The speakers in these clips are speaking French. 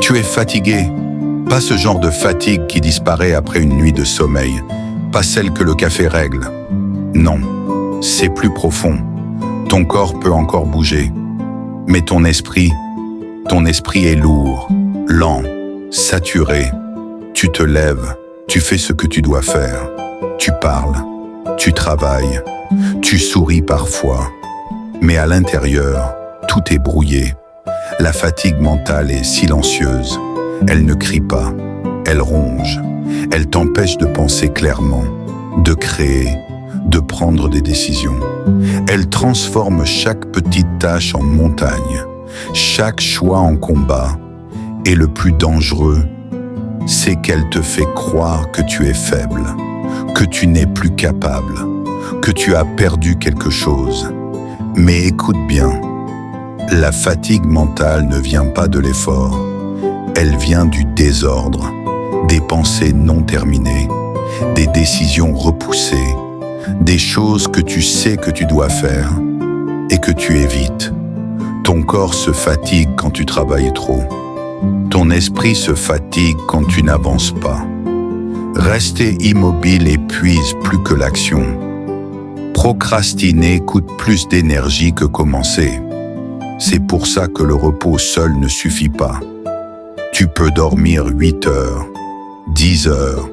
Tu es fatigué, pas ce genre de fatigue qui disparaît après une nuit de sommeil, pas celle que le café règle. Non, c'est plus profond. Ton corps peut encore bouger, mais ton esprit est lourd, lent, saturé. Tu te lèves, tu fais ce que tu dois faire. Tu parles, tu travailles, tu souris parfois. Mais à l'intérieur, tout est brouillé. La fatigue mentale est silencieuse. Elle ne crie pas, elle ronge. Elle t'empêche de penser clairement, de créer, de prendre des décisions. Elle transforme chaque petite tâche en montagne, chaque choix en combat. Et le plus dangereux, c'est qu'elle te fait croire que tu es faible, que tu n'es plus capable, que tu as perdu quelque chose. Mais écoute bien, la fatigue mentale ne vient pas de l'effort, elle vient du désordre, des pensées non terminées, des décisions repoussées, des choses que tu sais que tu dois faire et que tu évites. Ton corps se fatigue quand tu travailles trop. Ton esprit se fatigue quand tu n'avances pas. Rester immobile épuise plus que l'action. Procrastiner coûte plus d'énergie que commencer. C'est pour ça que le repos seul ne suffit pas. Tu peux dormir 8 heures, 10 heures.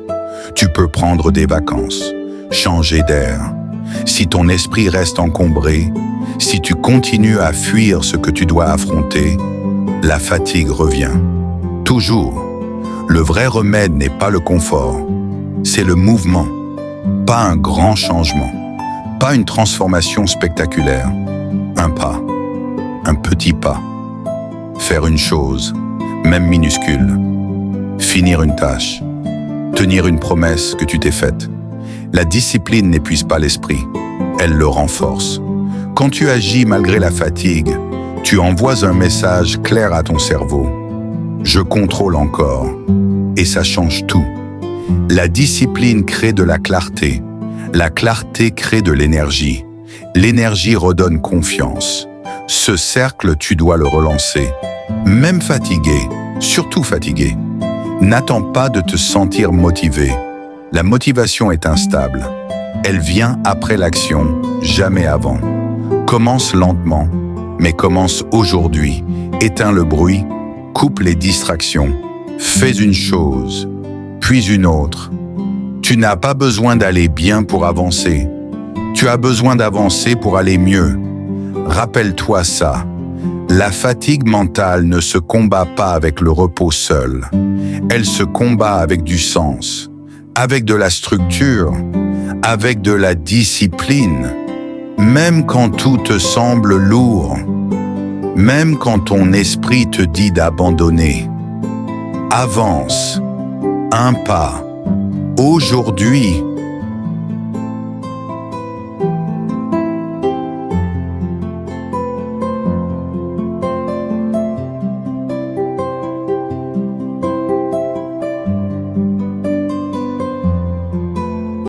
Tu peux prendre des vacances, changer d'air. Si ton esprit reste encombré, si tu continues à fuir ce que tu dois affronter, la fatigue revient. Toujours. Le vrai remède n'est pas le confort, c'est le mouvement. Pas un grand changement, pas une transformation spectaculaire. Un pas, un petit pas. Faire une chose, même minuscule. Finir une tâche. Tenir une promesse que tu t'es faite. La discipline n'épuise pas l'esprit, elle le renforce. Quand tu agis malgré la fatigue, tu envoies un message clair à ton cerveau. Je contrôle encore, et ça change tout. La discipline crée de la clarté. La clarté crée de l'énergie. L'énergie redonne confiance. Ce cercle, tu dois le relancer. Même fatigué, surtout fatigué. N'attends pas de te sentir motivé. La motivation est instable. Elle vient après l'action, jamais avant. Commence lentement, mais commence aujourd'hui. Éteins le bruit, coupe les distractions. Fais une chose, puis une autre. Tu n'as pas besoin d'aller bien pour avancer. Tu as besoin d'avancer pour aller mieux. Rappelle-toi ça. La fatigue mentale ne se combat pas avec le repos seul. Elle se combat avec du sens, avec de la structure, avec de la discipline. Même quand tout te semble lourd, même quand ton esprit te dit d'abandonner. Avance, un pas, aujourd'hui,